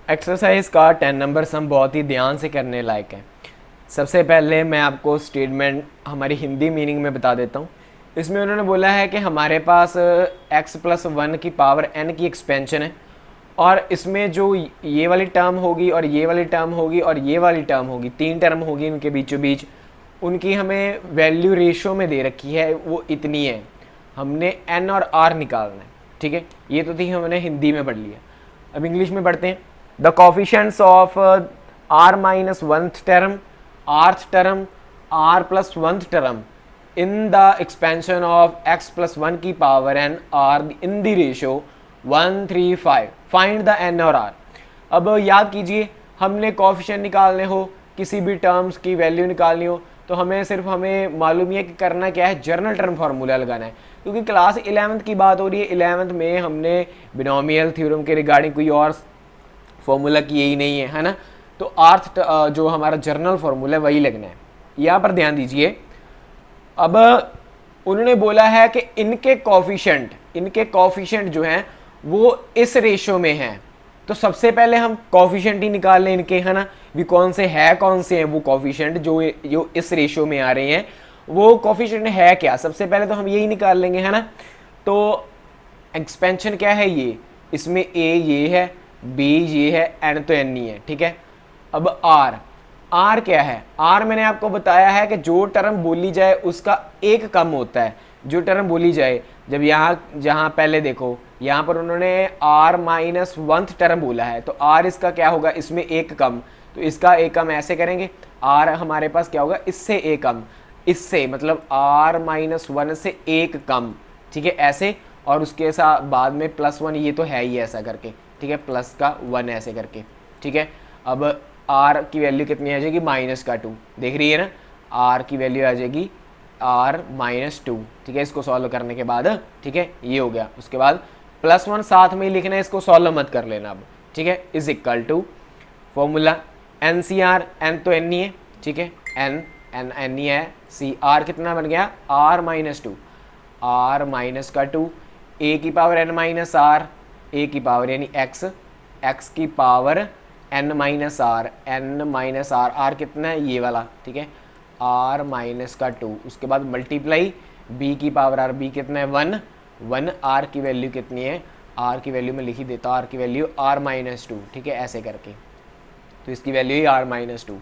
Exercise का 10 number सम बहुत ही ध्यान से करने लायक है। सबसे पहले मैं आपको स्टेटमेंट हमारी हिंदी मीनिंग में बता देता हूँ। इसमें उन्होंने बोला है कि हमारे पास x प्लस वन की पावर n की एक्सपेंशन है और इसमें जो ये वाली टर्म होगी और ये वाली टर्म होगी और ये वाली टर्म होगी, तीन टर्म होगी इनके बीचों बीच, उनकी हमें वैल्यू रेशो में दे रखी है, वो इतनी है। हमने n और r निकालना है, ठीक है। ये तो थी हमने हिंदी में पढ़ लिया। अब इंग्लिश में पढ़ते हैं। The coefficients of r minus oneth term, rth term, r plus oneth term in the expansion of x plus one की power n are in the ratio 1:3:5। Find the n और r। अब याद कीजिए, हमने coefficient निकालने हो, किसी भी टर्म्स की वैल्यू निकालनी हो, तो हमें मालूम है कि करना क्या है, जर्नल टर्म फार्मूला लगाना है। क्योंकि क्लास 11th की बात हो रही है, 11th में हमने बिनोमियल थ्योरम के रिगार्डिंग कोई और फॉर्मूला की यही नहीं है, है ना। तो आर्थ जो हमारा जर्नल फार्मूला है वही लगना है। यहाँ पर ध्यान दीजिए। अब उन्होंने बोला है कि इनके कोफिशिएंट जो हैं वो इस रेशो में हैं। तो सबसे पहले हम कोफिशिएंट ही निकाल लें इनके, है ना। भी कौन से हैं वो कोफिशिएंट जो इस रेशो में आ रहे हैं, वो कोफिशिएंट है क्या। सबसे पहले तो हम यही निकाल लेंगे, है ना। तो एक्सपेंशन क्या है, ये इसमें ए ये है, बी ये है, एन तो एन ही है, ठीक है। अब आर क्या है, आर मैंने आपको बताया है कि जो टर्म बोली जाए उसका एक कम होता है। जो टर्म बोली जाए, जब जहाँ पहले देखो, यहाँ पर उन्होंने आर माइनस वंथ टर्म बोला है, तो आर इसका क्या होगा, इसमें एक कम, तो इसका एक कम ऐसे करेंगे। आर हमारे पास क्या होगा, इससे एक कम, इससे मतलब आर माइनस वन से एक कम, ठीक है, ऐसे। और उसके साथ बाद में प्लस वन, ये तो है ही ऐसा करके, ठीक है, प्लस का वन ऐसे करके, ठीक है। अब आर की वैल्यू कितनी आ जाएगी, माइनस का 2, देख रही है ना। आर की वैल्यू आ जाएगी आर माइनस 2, ठीक है। इसको सॉल्व करने के बाद, ठीक है, ये हो गया। उसके बाद प्लस वन साथ में ही लिखना है, इसको सॉल्व मत कर लेना अब, ठीक है। Is equal to formula n c r, n तो एन ही है, ठीक है, एन ही है, सी आर कितना बन गया, आर माइनस 2, आर माइनस का 2, ए की power n minus r, a की पावर यानी एक्स, एक्स की power n minus r, n minus r, r कितना है ये वाला, ठीक है, आर माइनस का 2। उसके बाद मल्टीप्लाई बी की पावर आर, बी कितना है 1, 1, आर की वैल्यू कितनी है, आर की वैल्यू में लिख ही देता हूँ, आर की वैल्यू आर माइनस 2, ठीक है, ऐसे करके। तो इसकी वैल्यू ही आर माइनस 2।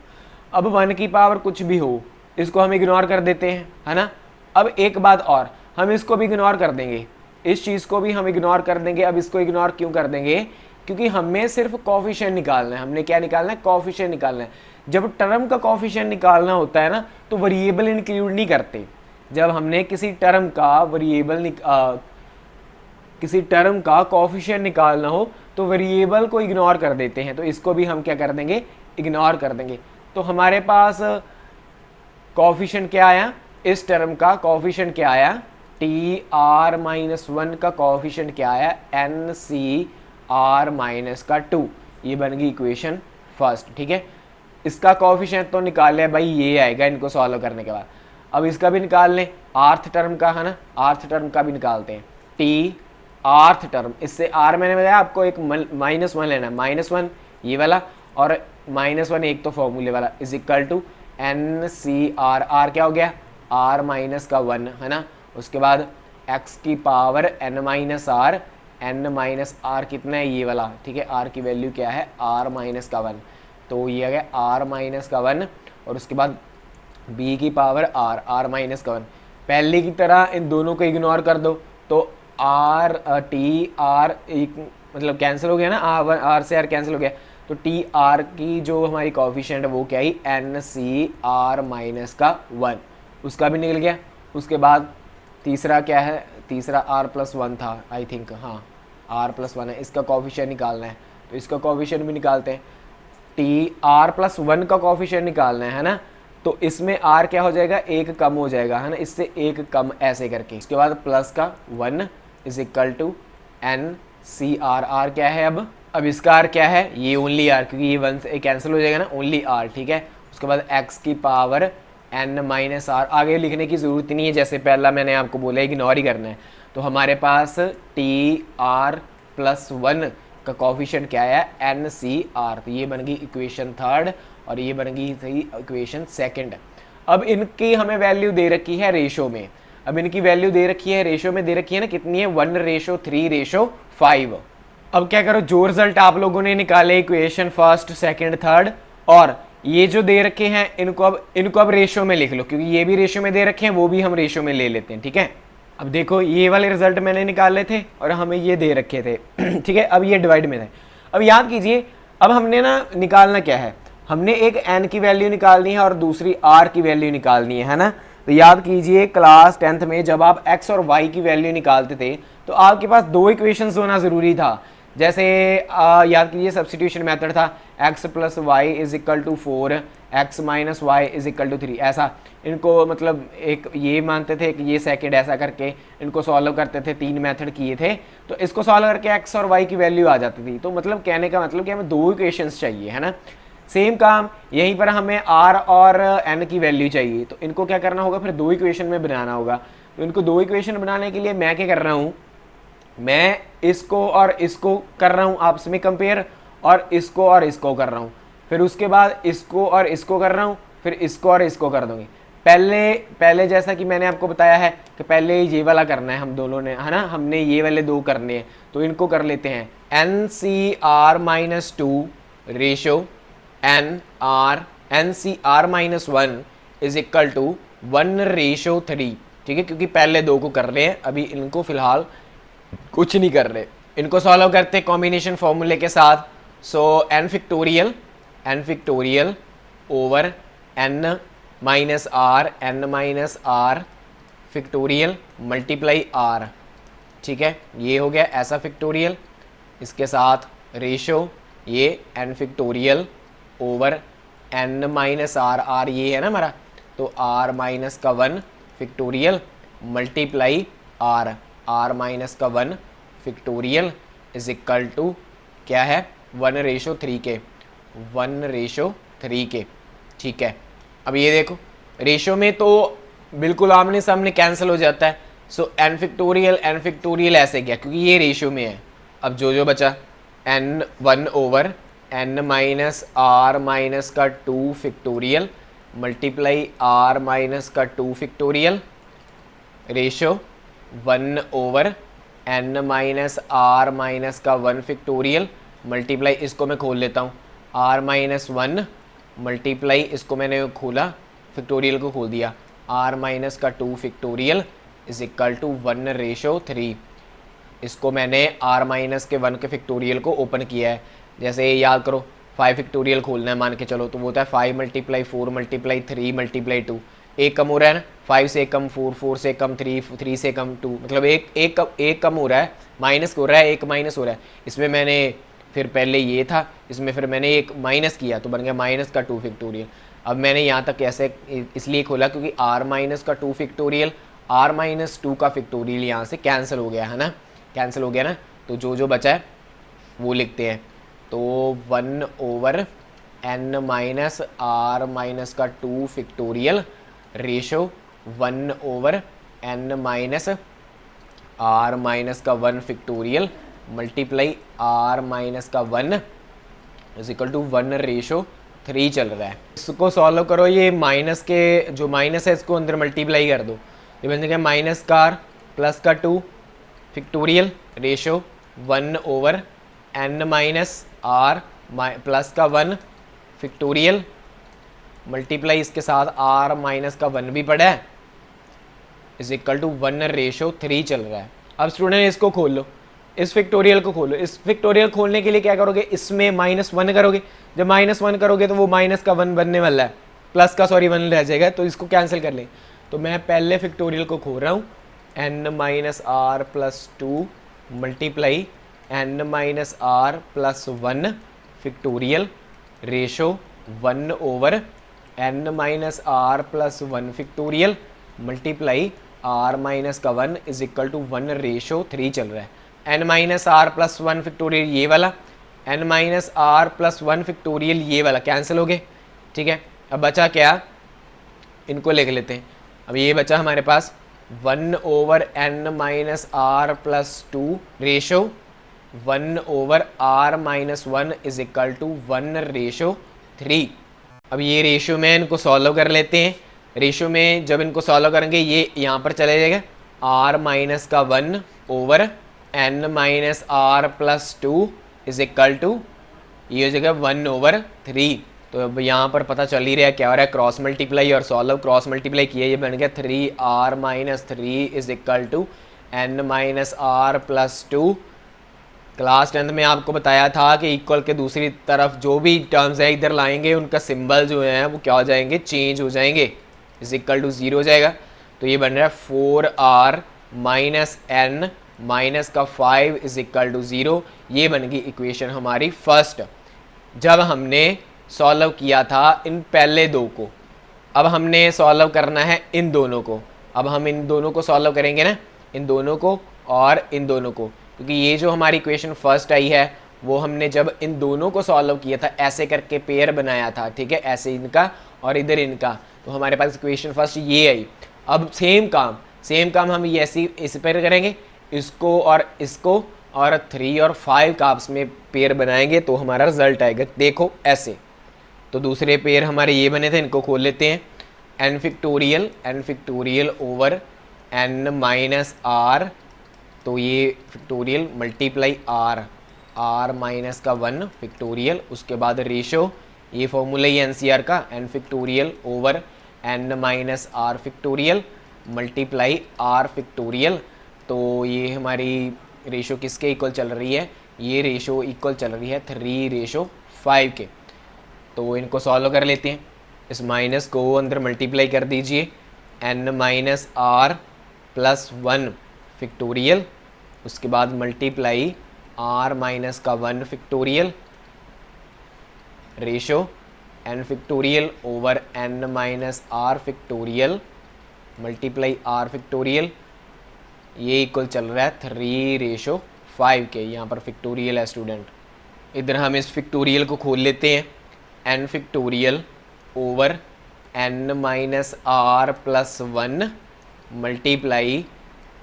अब 1 की पावर कुछ भी हो, इसको हम इग्नोर कर देते हैं, है ना। अब एक बात और, हम इसको भी इग्नोर कर देंगे, इस चीज़ को भी हम इग्नोर कर देंगे। अब इसको इग्नोर क्यों कर देंगे, क्योंकि हमें सिर्फ कोफिशिएंट निकालना है। हमने क्या निकालना है, कोफिशिएंट निकालना है। जब टर्म का कोफिशिएंट निकालना होता है ना, तो वेरिएबल इंक्लूड नहीं करते। जब हमने किसी टर्म का कोफिशिएंट निकालना हो तो वेरिएबल को इग्नोर कर देते हैं। तो इसको भी हम क्या कर देंगे, इग्नोर कर देंगे। तो हमारे पास कोफिशिएंट क्या आया, इस टर्म का कोफिशिएंट क्या आया, टी आर माइनस 1 का कोफिशिएंट क्या आया, एन सी आर माइनस का 2। ये बन गई इक्वेशन फर्स्ट, ठीक है। इसका कोफिशिएंट तो निकाल लिया भाई, ये आएगा इनको सॉल्व करने के बाद। अब इसका भी निकाल लें, आर्थ टर्म का, है ना, आर्थ टर्म का भी निकालते हैं। टी आर्थ टर्म, इससे आर मैंने बताया आपको एक -1 लेना है, -1 ये वाला और -1 एक तो फॉर्मूले वाला, is equal to n c r, r क्या हो गया, आर माइनस का 1, है ना। उसके बाद x की power n minus r, n minus r कितना है ये वाला, ठीक है, r की वैल्यू क्या है, r माइनस का 1, तो ये आ गया r माइनस का 1। और उसके बाद b की पावर r, r माइनस का 1। पहले की तरह इन दोनों को इग्नोर कर दो, तो r टी आर एक मतलब कैंसिल हो गया ना, r से r कैंसिल हो गया। तो टी आर की जो हमारी कोफिशिएंट है वो क्या है, एन सी आर माइनस का 1, उसका भी निकल गया। उसके बाद तीसरा क्या है, तीसरा r प्लस 1 था आई थिंक, हाँ r प्लस 1 है, इसका कोफिशिएंट निकालना है। तो इसका कोफिशिएंट भी निकालते हैं, टी आर प्लस 1 का कोफिशिएंट निकालना है ना। तो इसमें r क्या हो जाएगा, एक कम हो जाएगा, है ना, इससे एक कम ऐसे करके। उसके बाद प्लस का 1 is equal to n c r, r क्या है अब इसका r क्या है, ये ओनली r, क्योंकि ये 1 से कैंसिल हो जाएगा ना, ओनली r, ठीक है। उसके बाद x की पावर n माइनस आर, आगे लिखने की ज़रूरत नहीं है, जैसे पहला मैंने आपको बोला इग्नोर ही करना है। तो हमारे पास टी आर प्लस 1 का कोफिशिएंट क्या है, NCR। तो ये बन गई इक्वेशन थर्ड और ये बन गई थी इक्वेशन सेकंड। अब इनकी हमें वैल्यू दे रखी है रेशो में। अब इनकी वैल्यू दे रखी है रेशो में, दे रखी है ना, कितनी है, 1:3:5। अब क्या करो, जो रिजल्ट आप लोगों ने निकाले इक्वेशन फर्स्ट सेकंड थर्ड और ये जो दे रखे हैं इनको अब रेशो में लिख लो, क्योंकि ये भी रेशो में दे रखे हैं, वो भी हम रेशो में ले लेते हैं। ठीक है, अब देखो ये वाले रिजल्ट मैंने निकाले थे और हमें ये दे रखे थे। ठीक है, अब ये डिवाइड में थे। अब याद कीजिए, अब हमने ना निकालना क्या है, हमने एक n की वैल्यू निकालनी है और दूसरी r की वैल्यू निकालनी है ना। तो याद कीजिए क्लास 10th में जब आप x और y की वैल्यू निकालते थे तो आपके पास दो इक्वेशंस होना ज़रूरी था। जैसे याद कीजिए सब्स्टिट्यूशन मेथड था, x + y = 4, x - y = 3। ऐसा इनको मतलब एक ये मानते थे कि ये सेकंड, ऐसा करके इनको सॉल्व करते थे, 3 मेथड किए थे। तो इसको सॉल्व करके x और y की वैल्यू आ जाती थी। तो मतलब कहने का मतलब कि हमें दो इक्वेशंस चाहिए, है ना। सेम काम यहीं पर हमें r और n की वैल्यू चाहिए। तो इनको क्या करना होगा, फिर दो इक्वेशन में बनाना होगा। तो इनको दो इक्वेशन बनाने के लिए मैं क्या कर रहा हूँ, मैं इसको और इसको कर रहा हूँ आपस में कंपेयर, और इसको और इसको कर रहा हूँ। फिर उसके बाद इसको और इसको कर रहा हूँ, फिर इसको और इसको कर दूंगी। पहले जैसा कि मैंने आपको बताया है कि पहले ये वाला करना है हम दोनों ने, है ना, हमने ये वाले दो करने हैं। तो इनको कर लेते हैं NCR-2 रेशो NCR-1 = 1:3। ठीक है, क्योंकि पहले दो को कर रहे हैं, अभी इनको फिलहाल कुछ नहीं कर रहे। इनको सॉल्व करते हैं कॉम्बिनेशन फॉर्मूले के साथ। सो n factorial over n -r factorial multiply r। ठीक है, ये हो गया ऐसा फैक्टोरियल, इसके साथ रेशो ये n factorial over n -r ये है ना हमारा, तो r-1 factorial multiply r -1 factorial = क्या है, 1:3 के 1:3 के। ठीक है, अब ये देखो रेशो में तो बिल्कुल आमने सामने कैंसिल हो जाता है। सो n फैक्टोरियल ऐसे गया क्योंकि ये रेशो में है। अब जो बचा n1 over n -r-2 factorial multiply r-2 factorial ratio 1 over n -r-1 factorial multiply, इसको मैं खोल लेता हूँ, r-1 मल्टीप्लाई, इसको मैंने खोला, फैक्टोरियल को खोल दिया, r-2 फैक्टोरियल = 1:3। इसको मैंने r-1 के फैक्टोरियल को ओपन किया है। जैसे याद करो 5 फैक्टोरियल खोलना है मान के चलो, तो वो होता है 5 × 4 × 3 × 2। एक कम हो रहा है ना, 5 से कम 4, 4 से कम 3, 3 से कम 2, मतलब एक कम हो रहा है, माइनस हो रहा है, एक माइनस हो रहा है। इसमें मैंने फिर पहले ये था, इसमें फिर मैंने एक माइनस किया तो बन गया -2 फैक्टोरियल। अब मैंने यहाँ तक ऐसे इसलिए खोला क्योंकि r-2 फैक्टोरियल, r-2 का फैक्टोरियल यहाँ से कैंसिल हो गया, है ना, कैंसिल हो गया ना। तो जो बचा है वो लिखते हैं, तो 1 over n -r-2 factorial ratio 1 over n -r-1 factorial multiply r-1 = 1:3 चल रहा है। इसको सॉल्व करो, ये माइनस के जो माइनस है इसको अंदर मल्टीप्लाई कर दो, ये बन जाएगा -2 factorial ratio 1 over n -r-1 factorial multiply, इसके साथ r-1 भी पड़ा है, = 1:3 चल रहा है। अब स्टूडेंट इसको खोल लो, इस फैक्टोरियल को खोलो। इस फैक्टोरियल खोलने के लिए क्या करोगे, इसमें -1 करोगे। जब -1 करोगे तो वो माइनस का 1 बनने वाला है, प्लस का 1 रह जाएगा, तो इसको कैंसिल कर लें। तो मैं पहले फैक्टोरियल को खोल रहा हूँ, n -r+2 multiply n -r+1 factorial ratio 1 over n -r+1 factorial multiply r-1 = 1:3 चल रहा है। n -r+1 फैक्टोरियल ये वाला, n -r+1 फैक्टोरियल ये वाला कैंसिल हो गए। ठीक है, अब बचा क्या, इनको लिख लेते हैं। अब ये बचा हमारे पास 1 over n -r+2 ratio 1/r-1 is equal to 1:3। अब ये रेशियो में इनको सॉल्व कर लेते हैं। रेशियो में जब इनको सॉल्व करेंगे ये यहाँ पर चले जाएगा r-1/n-r+2 इज इक्वल टू ये हो जाएगा 1/3। तो अब यहाँ पर पता चल ही रहा है क्या हो रहा है, क्रॉस मल्टीप्लाई और सॉल्व, क्रॉस मल्टीप्लाई किया, ये बन गया 3r-3 is equal to n-r+2। Class 10th में आपको बताया था कि इक्वल के दूसरी तरफ जो भी टर्म्स है इधर लाएंगे उनका सिंबल जो है वो क्या हो जाएंगे, चेंज हो जाएंगे, इज इक्वल टू 0 हो जाएगा। तो ये बन रहा है 4r-n माइनस का 5 इज इक्वल टू 0। ये बन गई इक्वेशन हमारी फर्स्ट, जब हमने सॉल्व किया था इन पहले दो को। अब हमने सॉल्व करना है इन दोनों को। अब हम इन दोनों को सॉल्व करेंगे ना, इन दोनों को और इन दोनों को, क्योंकि ये जो हमारी इक्वेशन फर्स्ट आई है वो हमने जब इन दोनों को सॉल्व किया था ऐसे करके पेयर बनाया था, ठीक है, ऐसे इनका और इधर इनका, तो हमारे पास इक्वेशन फर्स्ट ये आई। अब सेम काम हम ये ऐसी इस पर करेंगे, इसको और 3 और 5 का आपस में पेयर बनाएंगे तो हमारा रिजल्ट आएगा, देखो ऐसे। तो दूसरे पेयर हमारे ये बने थे, इनको खोल लेते हैं। n factorial over n minus r, तो ये फैक्टोरियल मल्टीप्लाई r माइनस का 1 फैक्टोरियल, उसके बाद रेशो, ये फॉर्मूला ही NCR का, n factorial over n minus r factorial multiply r factorial. तो ये हमारी रेशो किसके इक्वल चल रही है, ये रेशो इक्वल चल रही है 3:5 के। तो इनको सॉल्व कर लेते हैं, इस माइनस को अंदर मल्टीप्लाई कर दीजिए, n minus r plus 1 factorial, उसके बाद मल्टीप्लाई r माइनस का 1 factorial, ratio n factorial over n minus r factorial multiply r factorial, ये इक्वल चल रहा है 3:5 के। यहाँ पर फैक्टोरियल है स्टूडेंट, इधर हम इस फैक्टोरियल को खोल लेते हैं, n factorial over n minus r plus 1 multiply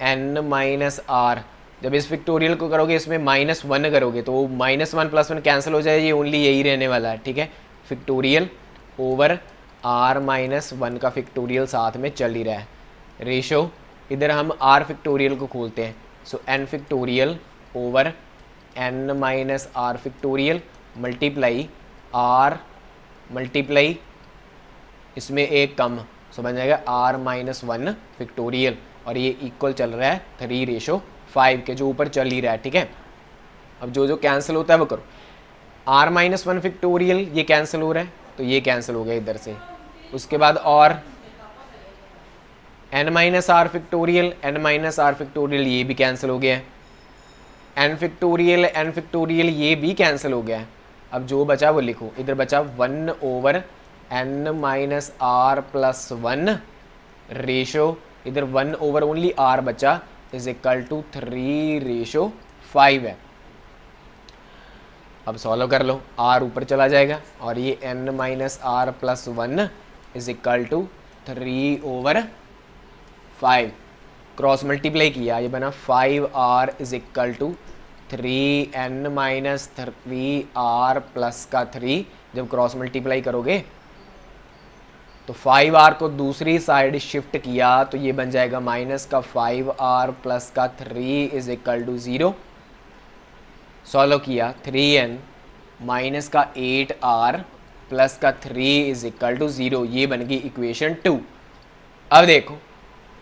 n minus r. जब इस फैक्टोरियल को करोगे इसमें -1 करोगे तो -1 + 1 कैंसिल हो जाए, ये ओनली यही रहने वाला है, ठीक है। फैक्टोरियल ओवर r माइनस 1 का फैक्टोरियल साथ में चल ही रहा है, रेशो इधर हम r फैक्टोरियल को खोलते हैं, so n factorial over n minus r factorial multiply r multiply इसमें एक कम, सो बन जाएगा r माइनस 1 फैक्टोरियल, और ये इक्वल चल रहा है 3:5 के, जो ऊपर चल ही रहा है, ठीक है। अब जो कैंसिल होता है वो करो, r माइनस 1 फैक्टोरियल ये कैंसिल हो रहा है तो ये कैंसिल हो गया इधर से, उसके बाद और n माइनस आर फैक्टोरियल ये भी कैंसिल हो गया है, n फैक्टोरियल ये भी कैंसिल हो गया है। अब जो बचा वो लिखो, इधर बचा 1/n minus r plus 1 ratio, इधर 1/, ओनली r बचा, इज इक्वल टू 3:5 है। अब सॉल्व कर लो, r ऊपर चला जाएगा और ये n minus r plus 1 is equal to 3/5। Cross multiply किया, ये बना 5r is equal to 3n minus 3r plus का 3। जब क्रॉस मल्टीप्लाई करोगे तो 5r को दूसरी साइड शिफ्ट किया तो ये बन जाएगा माइनस का 5r प्लस का 3 इज इक्वल टू 0। सॉल्व किया, 3n माइनस का 8r प्लस का 3 इज इक्वल टू 0, ये बन गई इक्वेशन 2। अब देखो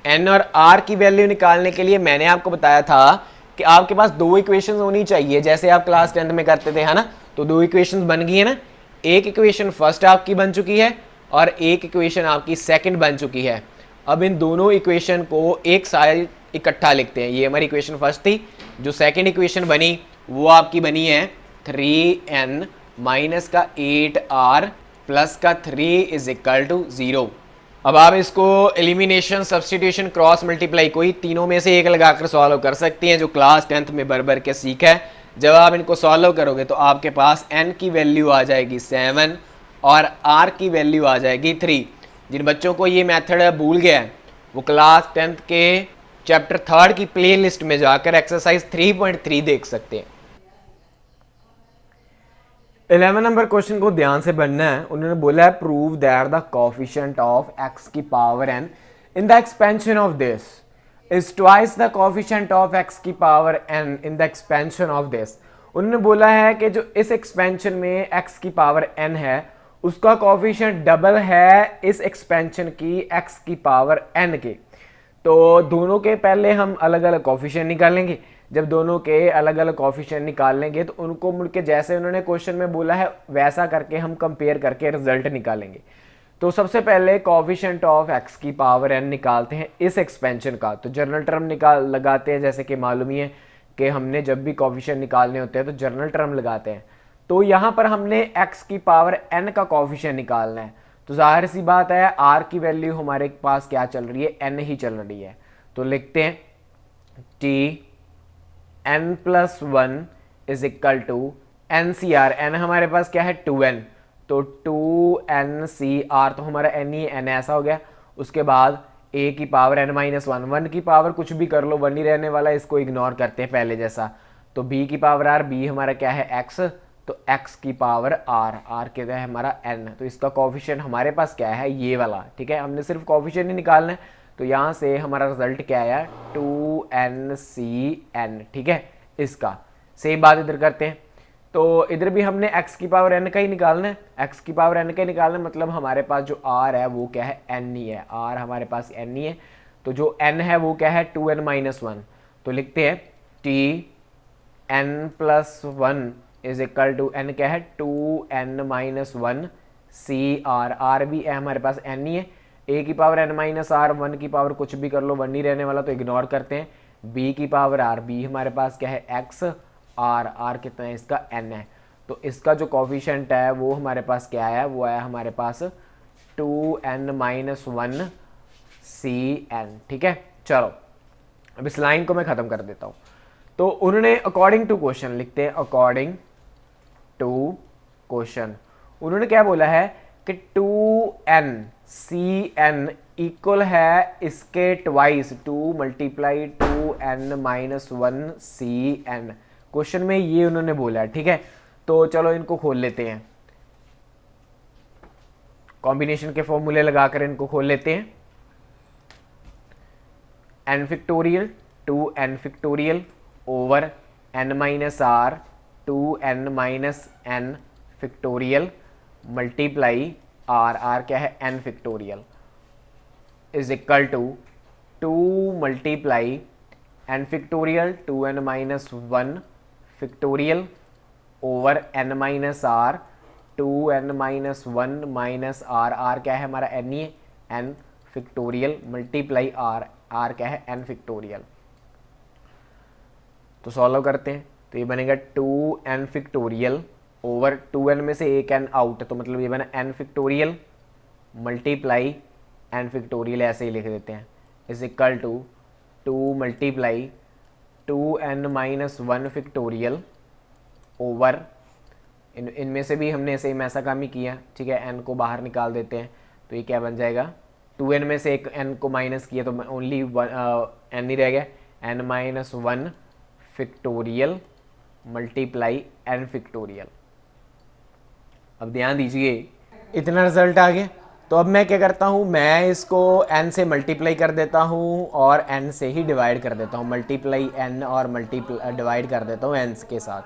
n और r की वैल्यू निकालने के लिए मैंने आपको बताया था कि आपके पास दो इक्वेशंस होनी चाहिए, जैसे आप क्लास 10th में करते थे, है ना। तो दो इक्वेशंस बन गई है ना, एक इक्वेशन फर्स्ट आपकी बन चुकी है और एक इक्वेशन आपकी सेकंड बन चुकी है। अब इन दोनों इक्वेशन को एक साइड इकट्ठा लिखते हैं, ये हमारी इक्वेशन फर्स्ट थी, जो सेकंड इक्वेशन बनी वो आपकी बनी है 3n माइनस का 8r प्लस का 3 इज इक्वल टू 0। अब आप इसको एलिमिनेशन, सब्स्टिट्यूशन, क्रॉस मल्टीप्लाई कोई तीनों में से एक लगाकर सॉल्व कर सकते हैं, जो क्लास 10th में भर के सीखा है। जब आप इनको सॉल्व करोगे तो आपके पास n की वैल्यू आ जाएगी 7 और r की वैल्यू आ जाएगी 3। जिन बच्चों को ये मेथड भूल गया है वो क्लास 10th के चैप्टर 3 की प्लेलिस्ट में जाकर एक्सरसाइज 3.3 देख सकते हैं। 11 नंबर क्वेश्चन को ध्यान से बनना है। उन्होंने बोला है prove that the coefficient of x की power n in the expansion of this is twice the coefficient of x की power n in the expansion of this. उन्होंने बोला है कि जो इस एक्सपेंशन में x की पावर n है उसका कोफिशिएंट डबल है इस एक्सपेंशन की x की पावर n के। तो दोनों के पहले हम अलग अलग कोफिशिएंट निकालेंगे। जब दोनों के अलग अलग कोफिशिएंट निकाल लेंगे तो उनको मुड़ के जैसे उन्होंने क्वेश्चन में बोला है वैसा करके हम कंपेयर करके रिजल्ट निकालेंगे। तो सबसे पहले कोफिशिएंट ऑफ x की पावर n निकालते हैं इस एक्सपेंशन का। तो जनरल टर्म निकाल लगाते हैं, जैसे कि मालूम ही है कि हमने जब भी कोफिशिएंट निकालने होते हैं तो जनरल टर्म लगाते हैं। तो यहाँ पर हमने x की पावर n का कोफिशिएंट निकालना है। तो जाहिर सी बात है r की वैल्यू हमारे पास क्या चल रही है, n ही चल रही है। तो लिखते हैं t n+1 is equal to NCR। n हमारे पास क्या है 2n, तो 2NCR तो हमारा n ही n ऐसा हो गया। उसके बाद a की पावर n-1, 1 की पावर कुछ भी कर लो 1 ही रहने वाला, इसको इग्नोर करते हैं पहले जैसा। तो b की पावर r, b हमारा क्या है x, तो x की पावर r क्या है हमारा n। तो इसका कोफिशिएंट हमारे पास क्या है ये वाला, ठीक है। हमने सिर्फ कोफिशिएंट ही निकालना है। तो यहाँ से हमारा रिजल्ट क्या आया 2NCN, ठीक है। इसका सेम बात इधर करते हैं। तो इधर भी हमने x की पावर n का ही निकालना है, x की पावर n का ही निकालना है, मतलब हमारे पास जो r है वो क्या है n ही है, r हमारे पास n ही है। तो जो n है वो क्या है 2n-1। तो लिखते हैं tn+1 is equal to n क्या है 2n-1 CR, r भी है हमारे पास n ही है। a की पावर n-r, 1 की पावर कुछ भी कर लो 1 ही रहने वाला, तो इग्नोर करते हैं। b की पावर r, b हमारे पास क्या है x, r कितना है इसका n है। तो इसका जो कोफिशिएंट है वो हमारे पास क्या है, वो है हमारे पास 2n-1 CN, ठीक है। चलो अब इस लाइन को मैं ख़त्म कर देता हूँ। तो उन्होंने अकॉर्डिंग टू क्वेश्चन लिखते हैं, अकॉर्डिंग टू क्वेश्चन उन्होंने क्या बोला है कि 2NCN इक्वल है इसके ट्वाइस 2 × 2n-1 CN। क्वेश्चन में ये उन्होंने बोला है, ठीक है। तो चलो इनको खोल लेते हैं, कॉम्बिनेशन के फॉर्मूले लगाकर इनको खोल लेते हैं। n factorial 2n over n-r 2n-n factorial multiply r क्या है n factorial is equal to 2 × n factorial 2n-1 factorial over n-r 2n-1 minus r क्या है हमारा n ही है n फैक्टोरियल मल्टीप्लाई r क्या है n फैक्टोरियल। तो सॉल्व करते हैं। तो ये बनेगा 2n फैक्टोरियल ओवर 2n में से एक n आउट, तो मतलब ये बना n factorial multiply n factorial, ऐसे ही लिख देते हैं, is equal to 2 × 2n-1 factorial over इनमें से भी हमने ऐसे ऐसा काम ही किया, ठीक है। n को बाहर निकाल देते हैं, तो ये क्या बन जाएगा 2n में से एक n को माइनस किया तो ओनली n ही रह गया, n-1 factorial multiply n factorial. अब ध्यान दीजिए इतना रिजल्ट आ गया। तो अब मैं क्या करता हूँ, मैं इसको n से मल्टीप्लाई कर देता हूँ और n से ही डिवाइड कर देता हूँ, मल्टीप्लाई n और डिवाइड कर देता हूँ n के साथ।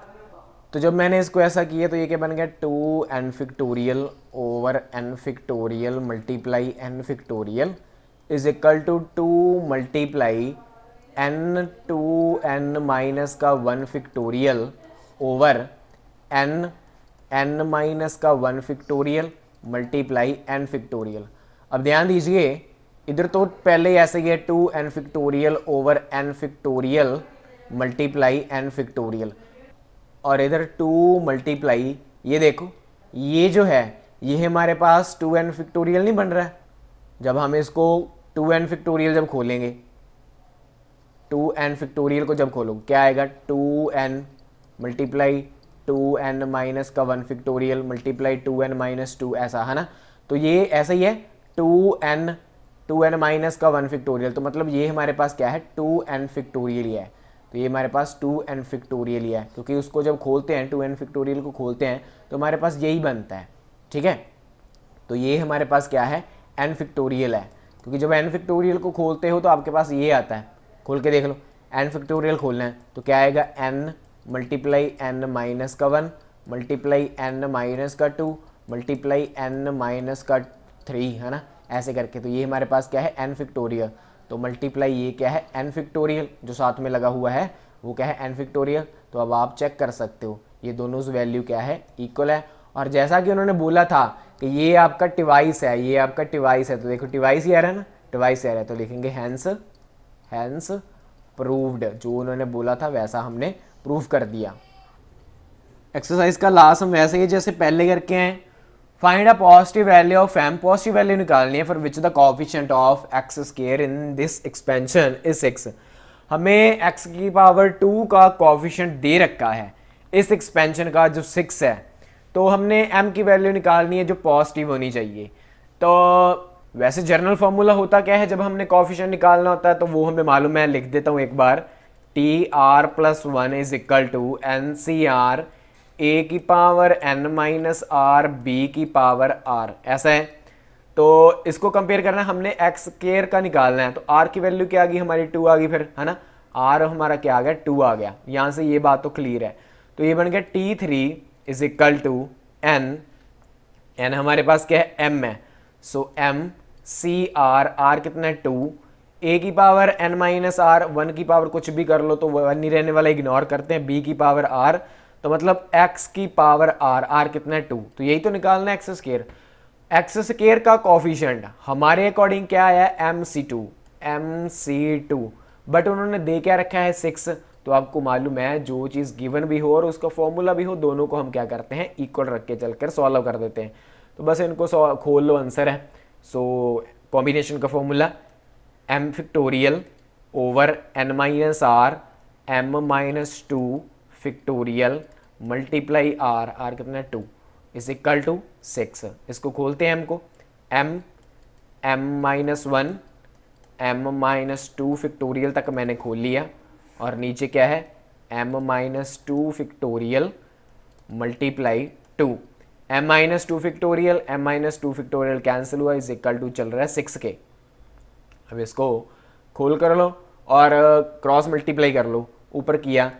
तो जब मैंने इसको ऐसा किया तो ये क्या बन गया 2n factorial over n factorial multiply n factorial is equal to 2 × n 2n-1 factorial over n-1 factorial multiply n factorial. अब ध्यान दीजिए इधर तो पहले ऐसे ही है 2n factorial over n factorial multiply n factorial, और इधर 2 मल्टीप्लाई ये देखो ये जो है ये हमारे पास 2n फैक्टोरियल नहीं बन रहा है। जब हम इसको 2n फैक्टोरियल जब खोलेंगे, 2n फैक्टोरियल को जब खोलो क्या आएगा 2n multiply 2n-1 factorial multiply 2n-2, ऐसा है ना। तो ये ऐसा ही है 2n-1 फैक्टोरियल, तो मतलब ये हमारे पास क्या है 2n फैक्टोरियल ही है। तो ये हमारे पास 2n फैक्टोरियल ही है, क्योंकि उसको जब खोलते हैं 2n फैक्टोरियल को खोलते हैं तो हमारे पास यही बनता है। ठीक है, तो ये हमारे पास क्या है, n फैक्टोरियल है, क्योंकि जब n फैक्टोरियल को खोलते हो तो आपके पास ये आता है, खोल के देख लो, n फैक्टोरियल खोलना है तो क्या आएगा, n मल्टीप्लाई n माइनस का 1 मल्टीप्लाई n माइनस का 2 मल्टीप्लाई n माइनस का 3, है ना, ऐसे करके। तो ये हमारे पास क्या है, n फैक्टोरियल, तो मल्टीप्लाई ये क्या है, n फैक्टोरियल, जो साथ में लगा हुआ है वो क्या है, n फैक्टोरियल। तो अब आप चेक कर सकते हो ये दोनों वैल्यू क्या है, इक्वल है। और जैसा कि उन्होंने बोला था कि ये आपका डिवाइस है, ये आपका डिवाइस है, तो देखो डिवाइस ही आ रहा है ना, डिवाइस आ रहा है, तो लिखेंगे हैंस प्रूव्ड, जो उन्होंने बोला था वैसा हमने प्रूव कर दिया। एक्सरसाइज का लास्ट हम वैसे ही जैसे पहले करके हैं, find a positive value of m, positive value निकालनी है for which the coefficient of x square in this expansion is 6। हमें x की पावर 2 का कोएफिशिएंट दे रखा है इस एक्सपेंशन का जो 6 है, तो हमने m की वैल्यू निकालनी है जो पॉजिटिव होनी चाहिए। तो वैसे जनरल फार्मूला होता क्या है, जब हमने कोएफिशिएंट निकालना होता है तो वो हमें मालूम है, लिख देता हूँ एक बार, TR+1 is equal to NCR a की power n minus r b की पावर r, ऐसा है। तो इसको कंपेयर करना है, हमने x स्क्वायर का निकालना है, तो r की वैल्यू क्या आ गई हमारी, 2 आ गई, फिर है ना, r हमारा क्या आ गया, 2 आ गया। यहाँ से ये बात तो क्लियर है। तो ये बन गया T3 is equal to n हमारे पास क्या है, m है, सो m सी r कितना है 2, a की पावर n माइनस आर, 1 की पावर कुछ भी कर लो तो 1 नहीं रहने वाला, इग्नोर करते हैं, b की पावर r, तो मतलब x की पावर r कितना है 2, तो यही तो निकालना है x स्क्वायर। x स्क्वायर का कोएफिशिएंट हमारे अकॉर्डिंग क्या आया है, MC2, बट उन्होंने दे क्या रखा है 6। तो आपको मालूम है जो चीज़ गिवन भी हो और उसका फॉर्मूला भी हो, दोनों को हम क्या करते हैं, इक्वल रख के चलकर सॉल्व कर देते हैं। तो बस इनको खोल लो, आंसर है। सो कॉम्बिनेशन का formula m factorial over n minus r m minus 2 factorial multiply r कितना है 2 इज इक्वल टू 6। इसको खोलते हैं m को, m minus 1 m minus 2 factorial तक मैंने खोल लिया, और नीचे क्या है, m minus 2 factorial multiply 2, m minus 2 factorial m minus 2 factorial cancel हुआ, इज इक्वल टू चल रहा है 6 के। अब इसको खोल कर लो और क्रॉस मल्टीप्लाई कर लो, ऊपर किया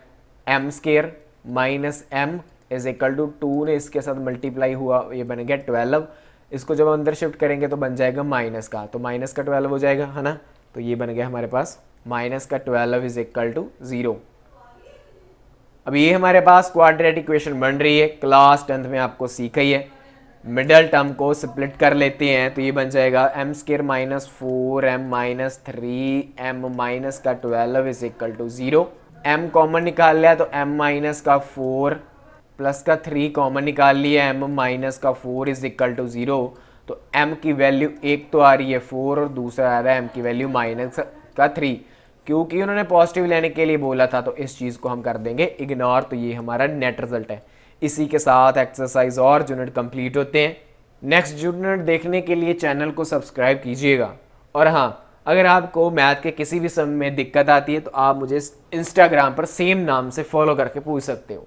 m square minus m is equal to 2 ने इसके साथ मल्टीप्लाई हुआ, ये बन गया 12। इसको जब अंदर शिफ्ट करेंगे तो बन जाएगा माइनस का, तो माइनस का 12 हो जाएगा, है ना। तो ये बन गया हमारे पास माइनस का 12 इज इक्वल टू 0। अब ये हमारे पास क्वाड्रेटिक इक्वेशन बन रही है, क्लास 10th में आपको सीखा ही है। मिडल टर्म को स्प्लिट कर लेते हैं तो ये बन जाएगा m square minus 4m minus 3m minus का 12 is equal to 0। m common निकाल लिया तो m माइनस का 4 प्लस का 3 कॉमन निकाल लिया, m माइनस का 4 इज इक्वल टू 0। तो m की वैल्यू एक तो आ रही है 4 और दूसरा आ रहा है m की वैल्यू माइनस का 3, क्योंकि उन्होंने पॉजिटिव लेने के लिए बोला था, तो इस चीज़ को हम कर देंगे इग्नोर। तो ये हमारा नेट रिजल्ट है। इसी के साथ एक्सरसाइज और यूनिट कंप्लीट होते हैं। नेक्स्ट यूनिट देखने के लिए चैनल को सब्सक्राइब कीजिएगा। और हाँ, अगर आपको मैथ के किसी भी सम में दिक्कत आती है तो आप मुझे इंस्टाग्राम पर सेम नाम से फॉलो करके पूछ सकते हो।